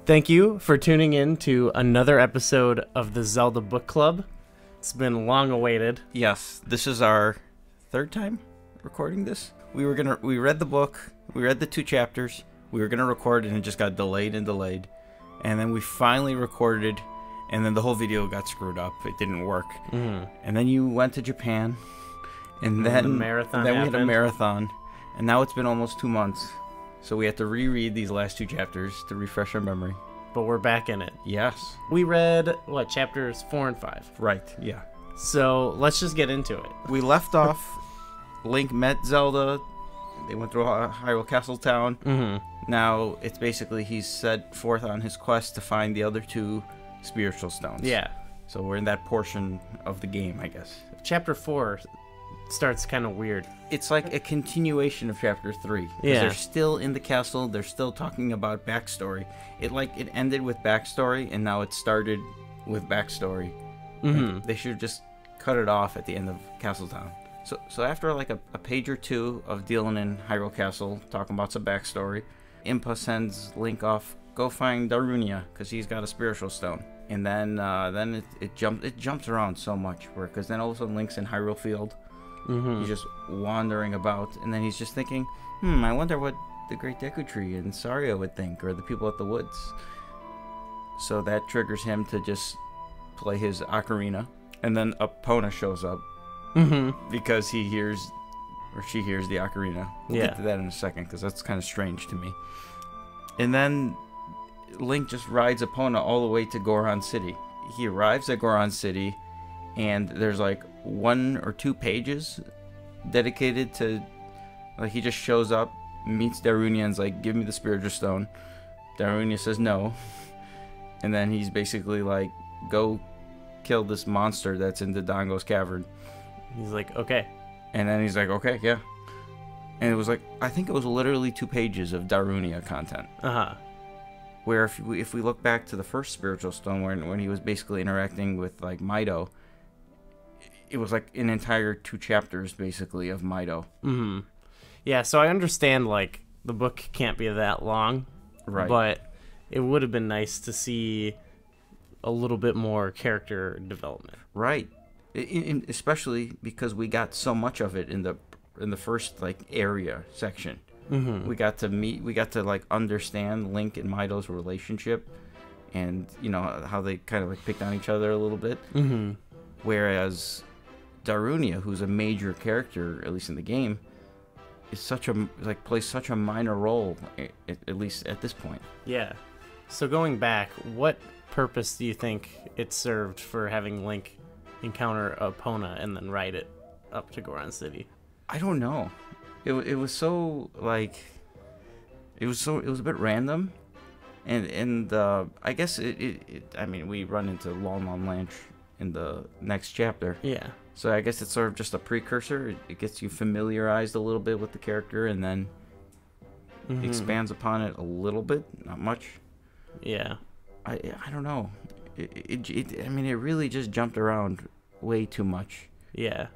Thank you for tuning in to another episode of the Zelda Book Club. It's been long awaited. Yes, this is our third time recording this. We read the book, we read the 2 chapters, we were gonna record and it just got delayed. And then we finally recorded, and then the whole video got screwed up. It didn't work. Mm-hmm. And then you went to Japan, and then we had a marathon, and now it's been almost 2 months. So we had to reread these last 2 chapters to refresh our memory. But we're back in it. Yes. We read, chapters 4 and 5. Right, yeah. So let's just get into it. We left off, Link met Zelda, they went through Hyrule Castle Town. Mm-hmm. Now, it's basically he's set forth on his quest to find the other 2 spiritual stones. Yeah. So we're in that portion of the game, I guess. Chapter 4 starts kind of weird. It's like a continuation of chapter 3. Yeah. They're still in the castle. They're still talking about backstory. It ended with backstory, and now it started with backstory. Mm-hmm. Like, they should just cut it off at the end of Castletown. So after a page or 2 of dealing in Hyrule Castle, talking about some backstory, Impa sends Link off, go find Darunia, because he's got a spiritual stone. And then it jumps around so much, because then all of a sudden Link's in Hyrule Field. Mm-hmm. He's just wandering about, and then he's just thinking, I wonder what the Great Deku Tree and Saria would think, or the people at the woods. So that triggers him to just play his Ocarina, and then Epona shows up, because she hears the Ocarina. We'll get to that in a second, because that's kind of strange to me. And then Link just rides Epona all the way to Goron City. He arrives at Goron City, and there's 1 or 2 pages dedicated to, he just shows up, meets Darunia, and's like, give me the spiritual stone. Darunia says no, and then he's basically like, go kill this monster that's in Dodongo's cavern. He's like, okay. And then he's like, okay, yeah. And it was I think it was literally 2 pages of Darunia content. Uh-huh. Where if we look back to the first spiritual stone, when he was basically interacting with Mido, it was an entire 2 chapters basically of Mido. Mm-hmm. Yeah, so I understand the book can't be that long, right? But it would have been nice to see a little bit more character development, right? Especially because we got so much of it in the first area section. Mm-hmm. We got to understand Link and Mido's relationship, and how they kind of picked on each other a little bit. Mm-hmm. Whereas Darunia, who's a major character at least in the game, is plays such a minor role, at least at this point. Yeah. So going back, what purpose do you think it served for having Link encounter Epona and then ride it up to Goron City? I don't know. It was so it was a bit random, and I guess I mean, we run into Lon Lon Lanch in the next chapter. Yeah. So I guess it's sort of just a precursor. It gets you familiarized a little bit with the character, and then expands upon it a little bit, not much. Yeah. I don't know. I mean, it really just jumped around way too much. Yeah.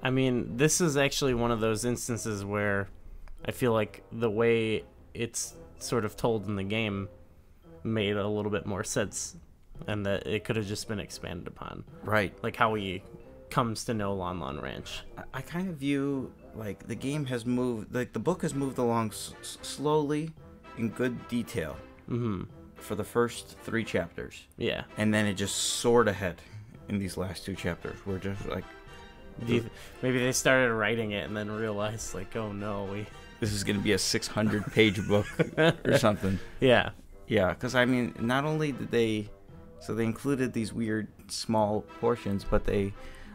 I mean, this is actually one of those instances where I feel like the way it's sort of told in the game made a little bit more sense, and that it could have just been expanded upon. Right. Like how he comes to know Lon Lon Ranch. I kind of view, the game has moved, the book has moved along slowly in good detail for the first 3 chapters. Yeah. And then it just soared ahead in these last 2 chapters. We're just maybe they started writing it and then realized, oh no, this is going to be a 600-page book or something. Yeah. Yeah, because, I mean, not only did they included these weird small portions, but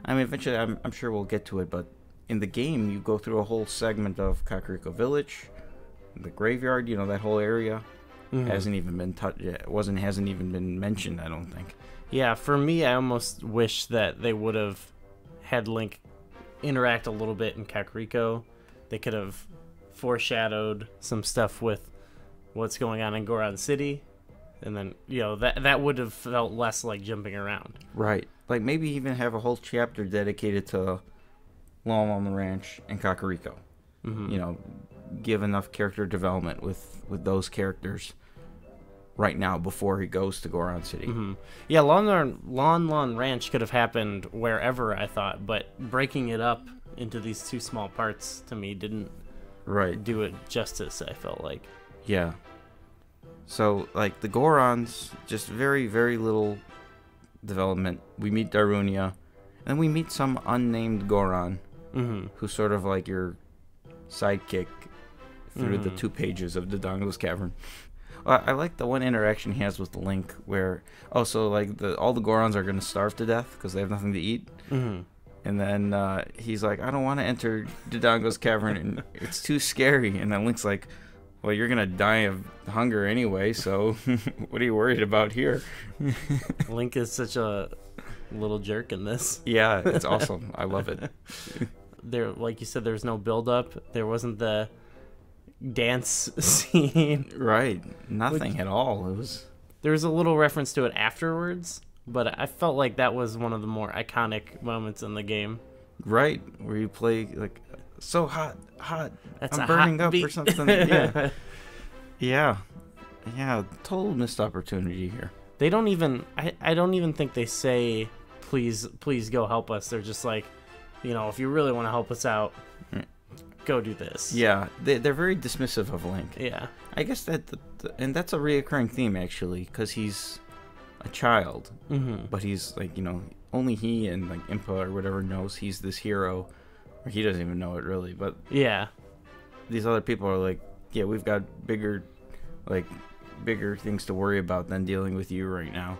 eventually, I'm sure we'll get to it, but in the game, you go through a whole segment of Kakariko Village, the graveyard, that whole area hasn't even been touched yet. Hasn't even been mentioned, I don't think. Yeah, for me, I almost wish that they would have had Link interact a little bit in Kakariko. They could have foreshadowed some stuff with what's going on in Goron City, and then that would have felt less like jumping around. Right. Maybe even have a whole chapter dedicated to Lon Lon Ranch and Kakariko. Give enough character development with those characters right now before he goes to Goron City. Yeah, Lon Ranch could have happened wherever, I thought, but breaking it up into these two small parts to me didn't do it justice, I felt like. Yeah. So, like, the Gorons, just very, very little development. We meet Darunia, and we meet some unnamed Goron, who's sort of like your sidekick through the 2 pages of Dodongo's Cavern. I like the one interaction he has with Link where, all the Gorons are going to starve to death because they have nothing to eat. And then he's like, I don't want to enter Dodongo's Cavern, and it's too scary. And then Link's like, well, you're going to die of hunger anyway, so what are you worried about here? Link is such a little jerk in this. Yeah, it's awesome. I love it. There, like you said, there's no build-up. There wasn't the dance scene. Right. Nothing at all. There was a little reference to it afterwards, but I felt like that was one of the more iconic moments in the game. Right, where you play like so hot. That's I'm burning hot up beat. or something. Yeah. Total missed opportunity here. They don't even. I don't even think they say, please go help us. They're just like, if you really want to help us out, go do this. Yeah, they're very dismissive of Link. Yeah. I guess and that's a reoccurring theme, actually, because he's a child. But he's, like, only he and, like, Impa or whatever knows he's this hero. Or he doesn't even know it, really. But yeah, these other people are like, yeah, we've got bigger things to worry about than dealing with you right now.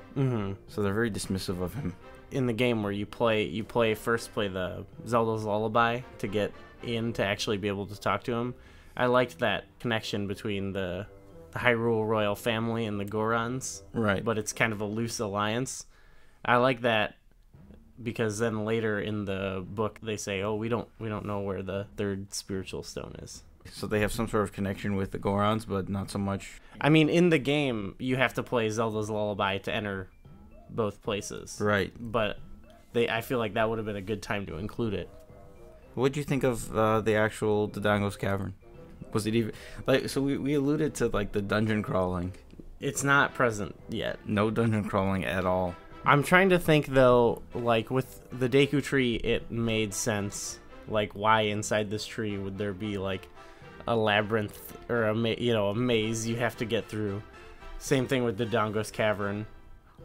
So they're very dismissive of him. In the game where you play the Zelda's Lullaby to get in to actually be able to talk to him. I liked that connection between the Hyrule royal family and the Gorons. Right. But it's kind of a loose alliance. I like that because then later in the book they say, "Oh, we don't know where the third spiritual stone is." So they have some sort of connection with the Gorons, but not so much. I mean, in the game, you have to play Zelda's Lullaby to enter both places. Right. But I feel like that would have been a good time to include it. What do you think of the actual Dodongo's Cavern? Was it even so? We alluded to like the dungeon crawling. It's not present yet. No dungeon crawling at all. I'm trying to think though, like with the Deku Tree, it made sense. Like, why inside this tree would there be like a labyrinth or a maze you have to get through? Same thing with the Dodongo's Cavern.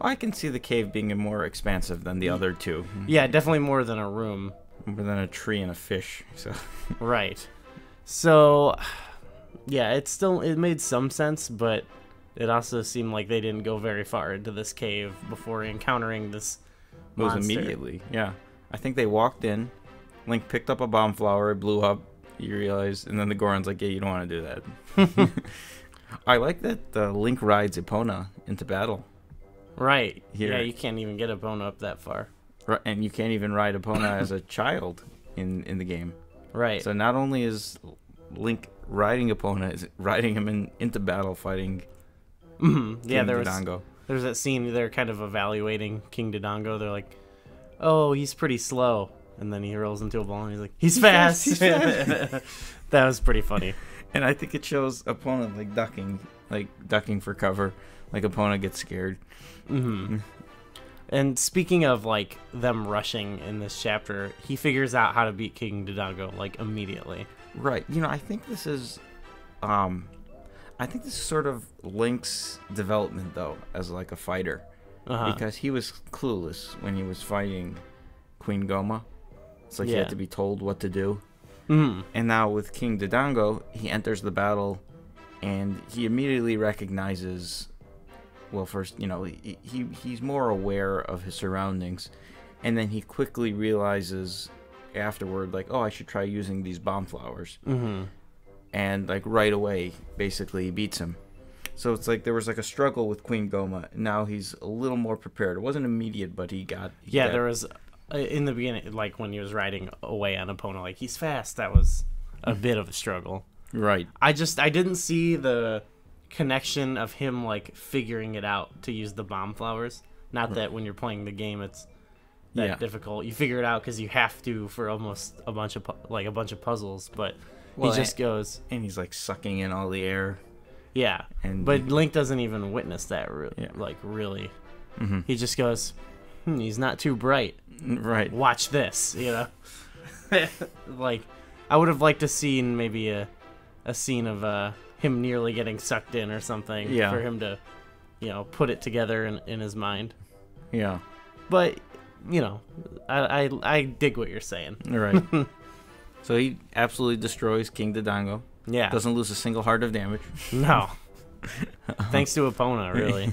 I can see the cave being more expansive than the other two. Yeah, definitely more than a room. More than a tree and a fish. So. Right. So, yeah, it made some sense, but it also seemed like they didn't go very far into this cave before encountering this monster. It was immediately, yeah. I think they walked in, Link picked up a bomb flower, it blew up, you realize, and then the Goron's like, yeah, you don't want to do that. I like that Link rides Epona into battle. Right. Here. Yeah, you can't even get Epona up that far. Right, and you can't even ride Epona as a child in the game. Right. So not only is Link riding Epona, is riding him into battle fighting yeah, King Dodongo. There's that scene they're kind of evaluating King Dodongo. They're like, oh, he's pretty slow. And then he rolls into a ball and he's like, he's fast. He's fast. That was pretty funny. And I think it shows Epona ducking for cover. Like Epona gets scared. And speaking of like them rushing in this chapter, he figures out how to beat King Dodongo like immediately. Right. I think this is sort of Link's development though as like a fighter. Because he was clueless when he was fighting Queen Goma. It's like he had to be told what to do. And now with King Dodongo, he enters the battle and he immediately recognizes, well, first, he's more aware of his surroundings, and then he quickly realizes afterward, like, oh, I should try using these bomb flowers. And, like, right away, basically, he beats him. So it's like there was, like, a struggle with Queen Goma. Now he's a little more prepared. It wasn't immediate, but he got... there was, in the beginning, like, when he was riding away on Epona, like, he's fast. That was a bit of a struggle. Right. I didn't see the connection of him like figuring it out to use the bomb flowers. Not that when you're playing the game it's that difficult. You figure it out because you have to for almost a bunch of puzzles. But he just goes and he's like sucking in all the air. Yeah, And but Link doesn't even witness that, really. Mm-hmm. He just goes, he's not too bright. Right. Watch this, Like, I would have liked to see maybe a scene of him nearly getting sucked in or something for him to, put it together in his mind. Yeah. But, I dig what you're saying. Right. So he absolutely destroys King Dodongo. Yeah. Doesn't lose a single heart of damage. No. Thanks to Epona, really.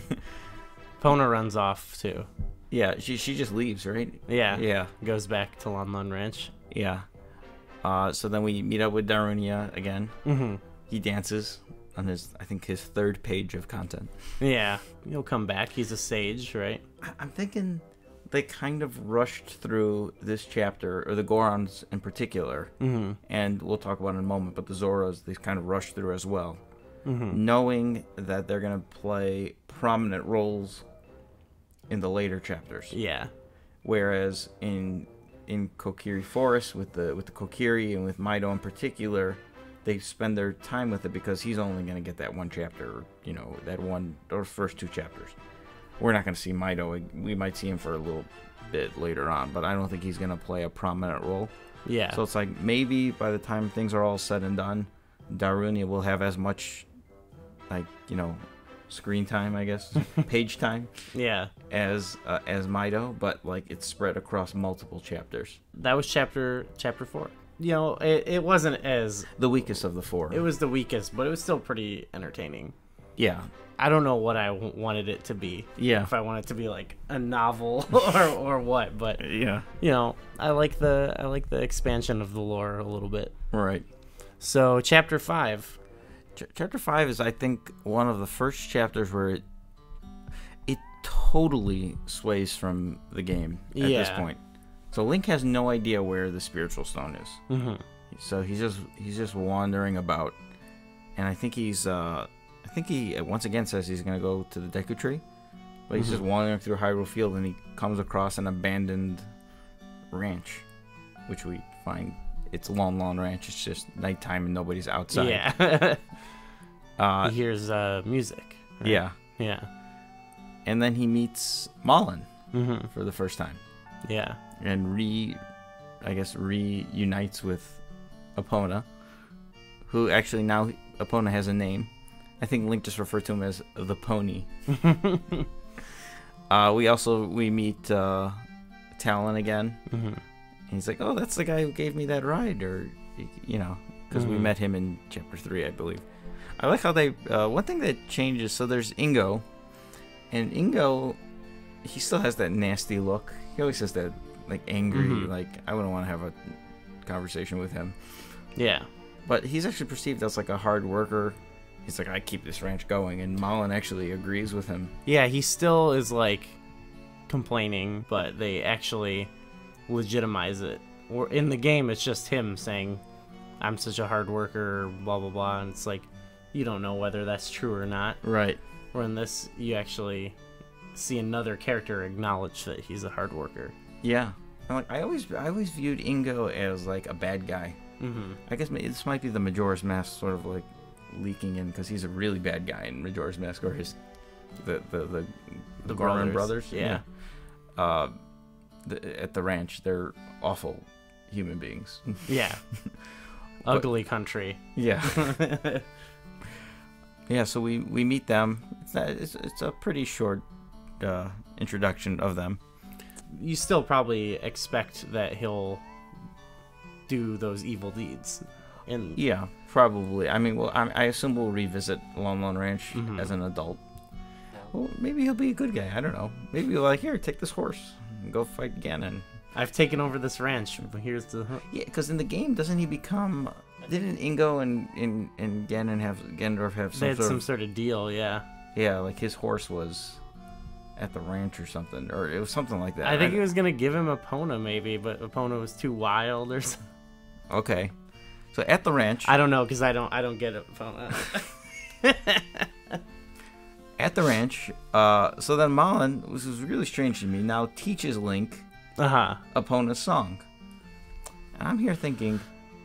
Epona runs off, too. Yeah, she just leaves, right? Yeah. Yeah. Goes back to Lon Lon Ranch. Yeah. So then we meet up with Darunia again. Mm-hmm. He dances on his 3rd page of content. Yeah. He'll come back. He's a sage, right? I'm thinking they kind of rushed through this chapter, or the Gorons in particular, and we'll talk about it in a moment, but the Zoras, they kind of rushed through as well, knowing that they're going to play prominent roles in the later chapters. Yeah. Whereas in Kokiri Forest, with the Kokiri and with Mido in particular, they spend their time with it because he's only going to get that one chapter, those first 2 chapters. We're not going to see Mido. We might see him for a little bit later on, but I don't think he's going to play a prominent role. Yeah. So it's like maybe by the time things are all said and done, Darunia will have as much, screen time, I guess, page time. Yeah. As Mido, but it's spread across multiple chapters. That was chapter 4. It wasn't as The weakest of the 4. It was the weakest, but it was still pretty entertaining. Yeah. I don't know what I wanted it to be. Yeah. If I want it to be like a novel or what, but yeah. I like the expansion of the lore a little bit. Right. So chapter 5. Chapter 5 is, I think, one of the first chapters where it totally sways from the game at this point. So Link has no idea where the spiritual stone is. Mm-hmm. So he's just wandering about, and I think he once again says he's gonna go to the Deku Tree, but he's just wandering through Hyrule Field, and he comes across an abandoned ranch, which we find it's Lon Lon Ranch. It's just nighttime and nobody's outside. Yeah. He hears music. Right? Yeah. Yeah. And then he meets Malin for the first time. Yeah. And reunites with Epona, who actually now Epona has a name. I think Link just referred to him as the Pony. We meet Talon again. And he's like, oh, that's the guy who gave me that ride, or because we met him in chapter 3, I believe. I like how they one thing that changes. So there's Ingo, and Ingo, he still has that nasty look. He always has that angry, I wouldn't want to have a conversation with him. Yeah. But he's actually perceived as a hard worker. He's like, I keep this ranch going, and Malin actually agrees with him. Yeah, he still is complaining, but they actually legitimize it. Or in the game, it's just him saying, I'm such a hard worker, blah blah blah, and it's you don't know whether that's true or not. Right. Or in this, you actually see another character acknowledge that he's a hard worker. Yeah. I always viewed Ingo as a bad guy. I guess this might be the Majora's Mask sort of leaking in, because he's a really bad guy in Majora's Mask, or the Gorman brothers. Yeah. At the ranch, they're awful human beings. Yeah. Ugly country. Yeah. Yeah, so we meet them. It's a pretty short introduction of them. You still probably expect that he'll do those evil deeds. Yeah, probably. I mean, I assume we'll revisit Lon Lon Ranch as an adult. Well, maybe he'll be a good guy. I don't know. Maybe he'll here, take this horse and go fight Ganon. I've taken over this ranch. Here's the... Yeah, because in the game, doesn't he become... Didn't Ingo and Ganondorf have some sort of deal, yeah. Yeah, his horse was at the ranch or something, or it was something like that. I think he was gonna give him Epona maybe, but Epona was too wild or something. Okay, so at the ranch, I don't know, because I don't get Epona. At the ranch, so then Malin, which was really strange to me, now teaches Link Epona's song. And I'm here thinking,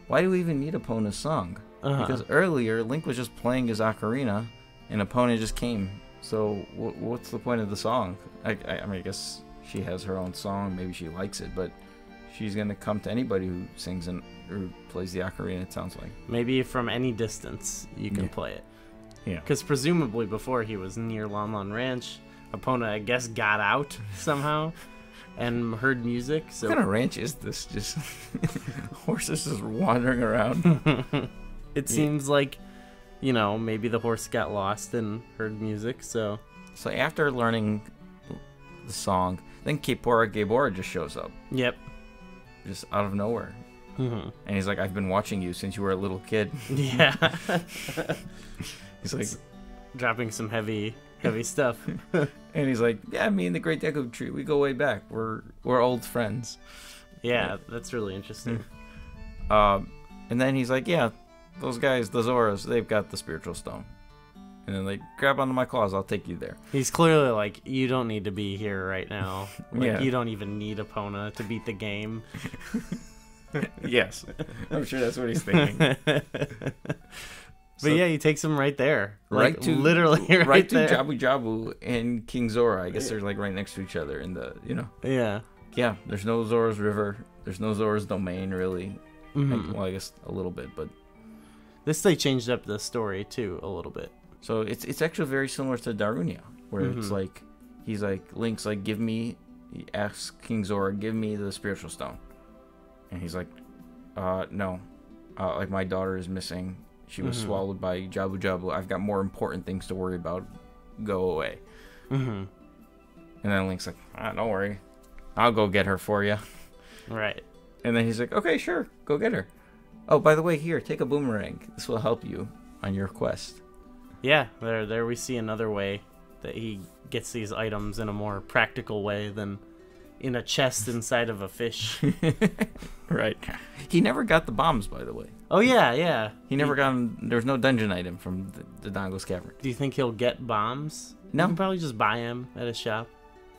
why do we even need Epona's song? Because earlier Link was just playing his ocarina and Epona just came. So what's the point of the song? I mean, I guess she has her own song. Maybe she likes it, but she's gonna come to anybody who sings or plays the ocarina. It sounds like Maybe from any distance you can play it. Yeah. Because presumably before he was near Lon Lon Ranch, Epona, I guess, got out somehow and heard music. So what kind of ranch is this? Just horses just wandering around. It seems like, maybe the horse got lost and heard music. So after learning the song, then Kepora Gabora just shows up. Yep. Just out of nowhere. Mm-hmm. And he's like, I've been watching you since you were a little kid. Yeah. He's like, dropping some heavy stuff. and he's like, yeah, me and the Great Deku Tree, we go way back. We're old friends. Yeah, that's really interesting. And then he's like, yeah, those guys, the Zoras, they've got the spiritual stone. And then, like, grab onto my claws, I'll take you there. He's clearly like, you don't need to be here right now. Like, Yeah. you don't even need Epona to beat the game. Yes. I'm sure that's what he's thinking. But yeah, he takes him right there. Right Like, to literally right to there. Jabu-Jabu and King Zora. I guess they're, like, right next to each other in the, Yeah. Yeah, there's no Zora's River. There's no Zora's Domain, really. Mhm. Well, I guess a little bit, but... This, they changed up the story, too, a little bit. So it's actually very similar to Darunia, where it's like, he's like, Link's like, he asks King Zora, give me the spiritual stone. And he's like, no. Like, my daughter is missing. She was swallowed by Jabu-Jabu. I've got more important things to worry about. Go away. Mm-hmm. And then Link's like, don't worry. I'll go get her for you. Right. And then he's like, okay, sure, go get her. Oh, by the way, here, take a boomerang. This will help you on your quest. Yeah, there we see another way that he gets these items in a more practical way than in a chest inside of a fish. Right. He never got the bombs, by the way. Oh, yeah. He never got them. There was no dungeon item from the Dodongo's Cavern. Do you think he'll get bombs? No. You can probably just buy them at a shop.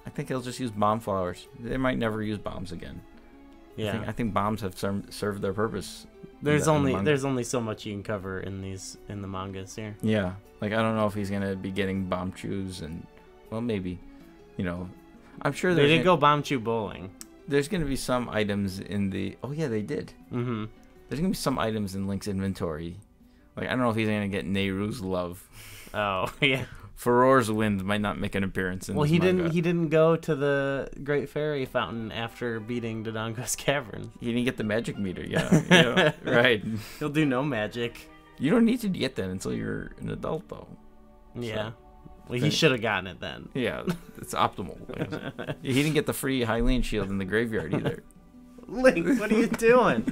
I think he'll just use bomb flowers. They might never use bombs again. Yeah. I think bombs have served their purpose. There's only so much you can cover in the mangas here. Yeah. Like, I don't know if he's going to be getting bomb chews and, well, maybe, I'm sure they did go bomb chew bowling. There's going to be some items in the... Oh, yeah, they did. Mm-hmm. There's going to be some items in Link's inventory. Like, I don't know if he's going to get Nehru's love. Oh, yeah. Furor's Wind might not make an appearance in this manga. He didn't go to the Great Fairy Fountain after beating Dodongo's Cavern. He didn't get the magic meter, yeah. Right. He'll do no magic. You don't need to get that until you're an adult, though. Yeah. So, well, he should have gotten it then. Yeah, it's optimal. He didn't get the free Hylian shield in the graveyard either. Link, what are you doing?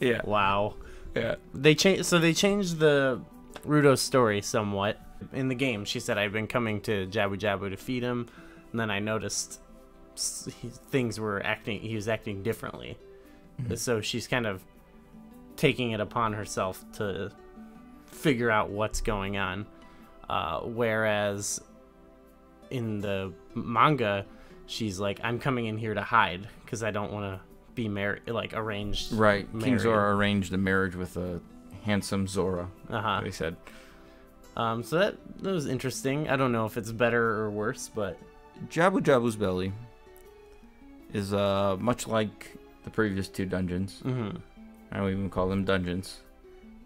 Yeah. Wow. Yeah. They changed the Rudo's story somewhat. In the game, she said, I've been coming to Jabu-Jabu to feed him, and then I noticed he was acting differently. Mm-hmm. So she's kind of taking it upon herself to figure out what's going on. Whereas in the manga, she's like, I'm coming in here to hide because I don't want to be married, like arranged. Right. Married. King Zora arranged a marriage with a handsome Zora. They said. So that was interesting. I don't know if it's better or worse, but Jabu-Jabu's belly is much like the previous two dungeons. Mm-hmm. I don't even call them dungeons,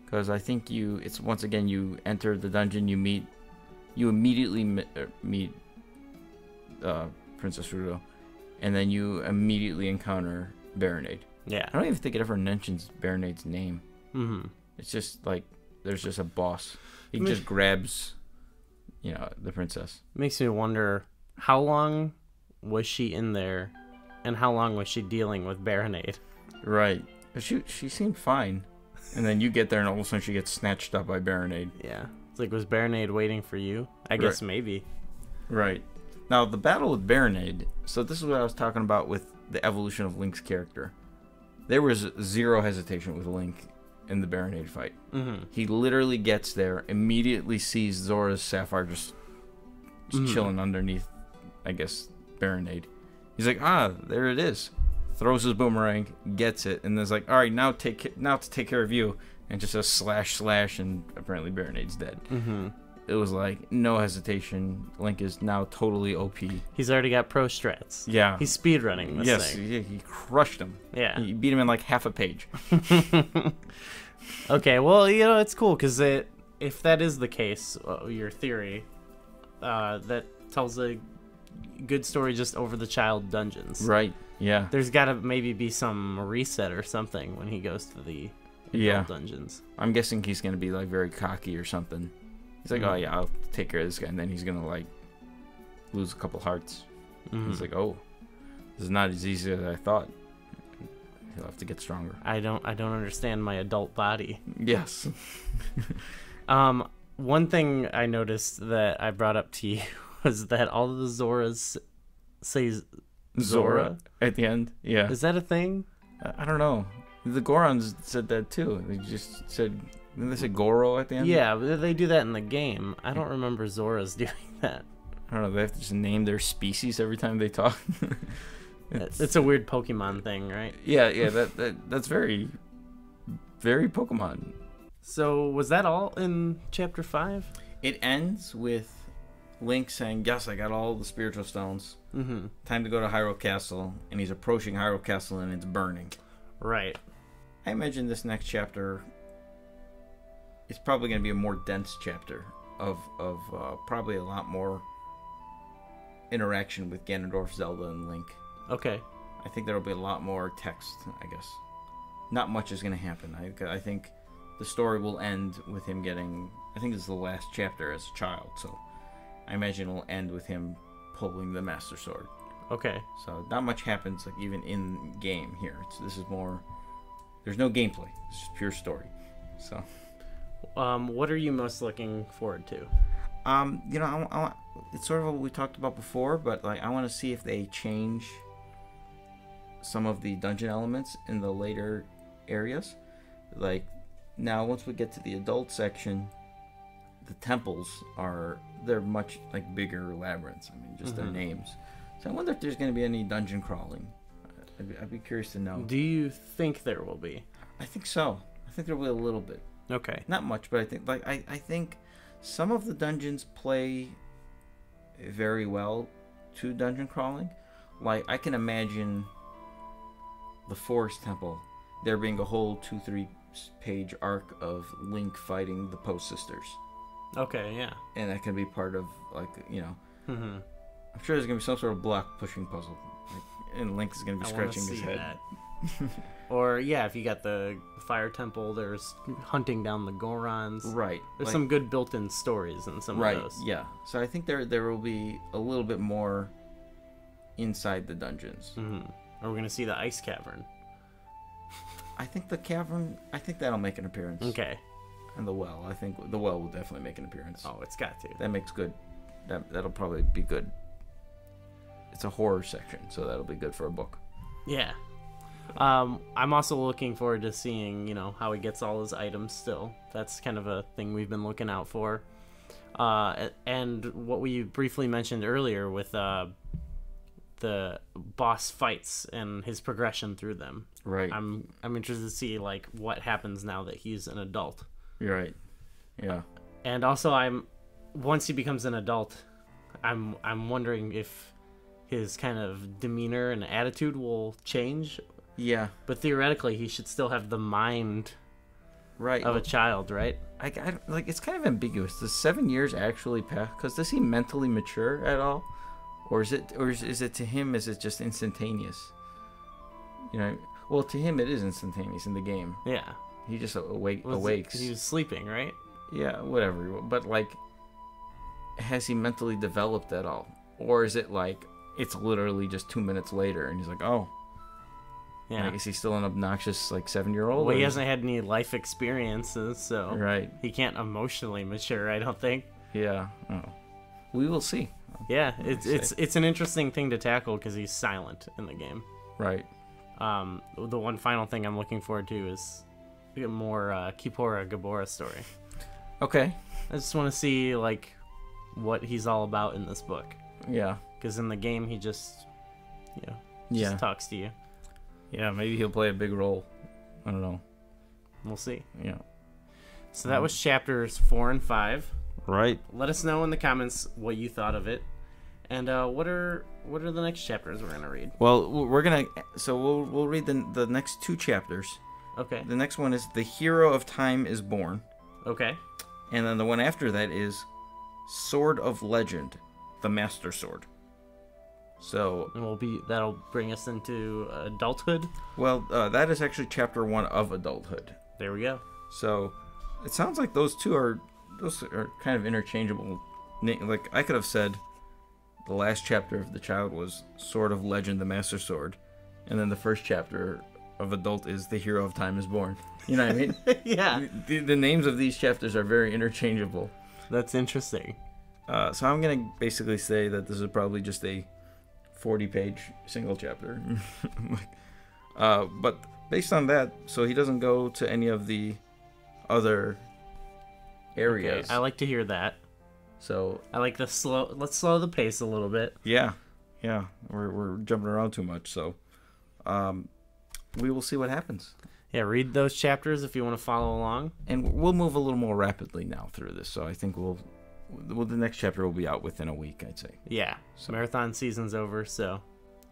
because I think it's once again you enter the dungeon, you immediately meet Princess Rudo, and then you immediately encounter Baronade. Yeah. I don't even think it ever mentions Baronade's name. Mm-hmm. It's just like there's just a boss. He just grabs, the princess. Makes me wonder, how long was she in there, and how long was she dealing with Baronade? Right. She seemed fine, and then you get there, and all of a sudden she gets snatched up by Baronade. Yeah. It's like, was Baronade waiting for you? I guess maybe. Right. Now, the battle with Baronade, so this is what I was talking about with the evolution of Link's character. There was zero hesitation with Link in the Baronade fight. Mm-hmm. He literally gets there, immediately sees Zora's Sapphire just chilling underneath, I guess, Baronade. He's like, there it is. Throws his boomerang, gets it, and then's like, all right, now to take care of you. and just a slash, and apparently Baronade's dead. Mm-hmm. It was like, no hesitation. Link is now totally OP. He's already got pro strats. Yeah. He's speedrunning this thing. Yes, he crushed him. Yeah. He beat him in like half a page. Okay, well, it's cool, because if that is the case, your theory, that tells a good story just over the child dungeons. Right, yeah. There's got to maybe be some reset or something when he goes to the adult dungeons. I'm guessing he's going to be like very cocky or something. He's like, oh yeah, I'll take care of this guy, and then he's going to like lose a couple hearts. He's like, oh, this is not as easy as I thought. He'll have to get stronger. I don't understand my adult body. Yes. One thing I noticed that I brought up to you was that all of the Zoras say Zora at the end. Yeah. Is that a thing? I don't know. The Gorons said that too. They just said, didn't they say Goro at the end? Yeah, but they do that in the game. I don't remember Zoras doing that. I don't know. They have to just name their species every time they talk. It's a weird Pokemon thing, right? Yeah. That's very, very Pokemon. So was that all in Chapter 5? It ends with Link saying, yes, I got all the spiritual stones. Mm-hmm. Time to go to Hyrule Castle. And he's approaching Hyrule Castle and it's burning. Right. I imagine this next chapter is probably going to be a more dense chapter of probably a lot more interaction with Ganondorf, Zelda, and Link. Okay. I think there will be a lot more text, I guess. Not much is going to happen. I think the story will end with him getting... I think this is the last chapter as a child, so I imagine it will end with him pulling the Master Sword. Okay. So not much happens, like even in game here. This is more... There's no gameplay. It's just pure story. So... what are you most looking forward to? It's sort of what we talked about before, but like I want to see if they change some of the dungeon elements in the later areas. Like now, once we get to the adult section, the temples they're much like bigger labyrinths. I mean, just their names. So I wonder if there's going to be any dungeon crawling. I'd be curious to know. Do you think there will be? I think so. I think there will be a little bit. Okay. Not much, but I think some of the dungeons play very well to dungeon crawling. Like I can imagine the Forest Temple there being a whole 2-3 page arc of Link fighting the Post Sisters. Okay, yeah. And that can be part of I'm sure there's gonna be some sort of block pushing puzzle, and Link is gonna be scratching his head. Or if you got the Fire Temple, there's hunting down the Gorons. Right. There's some good built-in stories in some of those. Yeah. So I think there will be a little bit more inside the dungeons. Are we gonna see the ice cavern? I think the cavern. I think that'll make an appearance. Okay. And the well. I think the well will definitely make an appearance. Oh, it's got to. That makes good. That'll probably be good. It's a horror section, so that'll be good for a book. Yeah. I'm also looking forward to seeing, how he gets all his items still. That's kind of a thing we've been looking out for. And what we briefly mentioned earlier with the boss fights and his progression through them. Right. I'm interested to see what happens now that he's an adult. You're right. Yeah. And also once he becomes an adult, I'm wondering if his kind of demeanor and attitude will change. Yeah. But theoretically, he should still have the mind of a child, right? It's kind of ambiguous. Does 7 years actually pass? Because does he mentally mature at all? Or is it to him, is it just instantaneous? Well, to him it is instantaneous in the game. Yeah. He just awakes. He was sleeping, right? Yeah, whatever. But has he mentally developed at all? Or is it it's literally just 2 minutes later and he's like, oh. Yeah. Is he still an obnoxious 7-year-old? Well, he hasn't had any life experiences, so right. He can't emotionally mature, I don't think. Yeah. Oh. We will see. Yeah, it's an interesting thing to tackle because he's silent in the game. Right. The one final thing I'm looking forward to is more Kippura Gabora story. Okay. I just want to see what he's all about in this book. Yeah. Because in the game he just talks to you. Yeah, maybe he'll play a big role. I don't know. We'll see. Yeah. So that was chapters 4 and 5. Right. Let us know in the comments what you thought of it, and what are the next chapters we're gonna read? Well, we'll read the next 2 chapters. Okay. The next one is The Hero of Time is Born. Okay. And then the one after that is Sword of Legend, the Master Sword. So, And that'll bring us into adulthood. well, that is actually chapter 1 of adulthood. There we go. So, it sounds like those are kind of interchangeable. Like, I could have said the last chapter of the child was Sword of Legend, the Master Sword, and then the first chapter of adult is The Hero of Time is Born. You know what I mean? Yeah. The names of these chapters are very interchangeable. That's interesting. So I'm going to basically say that this is probably just a 40-page single chapter. But based on that, so he doesn't go to any of the other areas. Okay, I like to hear that. So I like let's slow the pace a little bit. yeah, we're jumping around too much. So we will see what happens. Yeah, read those chapters if you want to follow along. And we'll move a little more rapidly now through this. So I think the next chapter will be out within a week, I'd say. Yeah, marathon season's over, so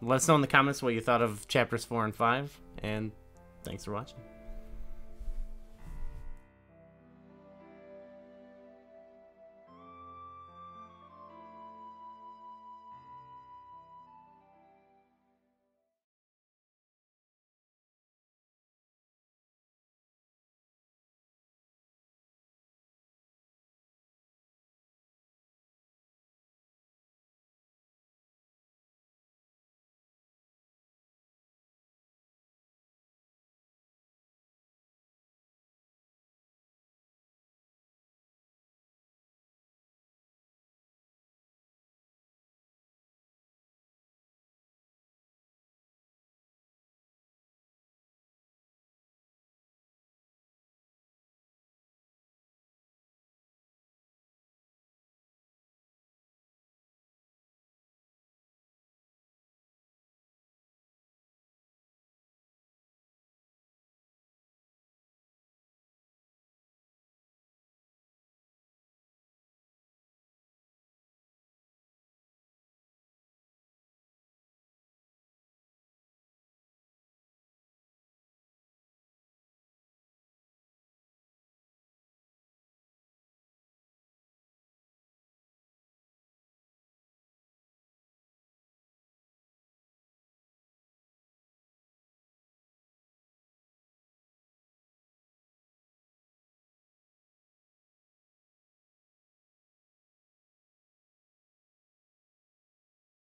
let us know in the comments what you thought of chapters 4 and 5, and thanks for watching.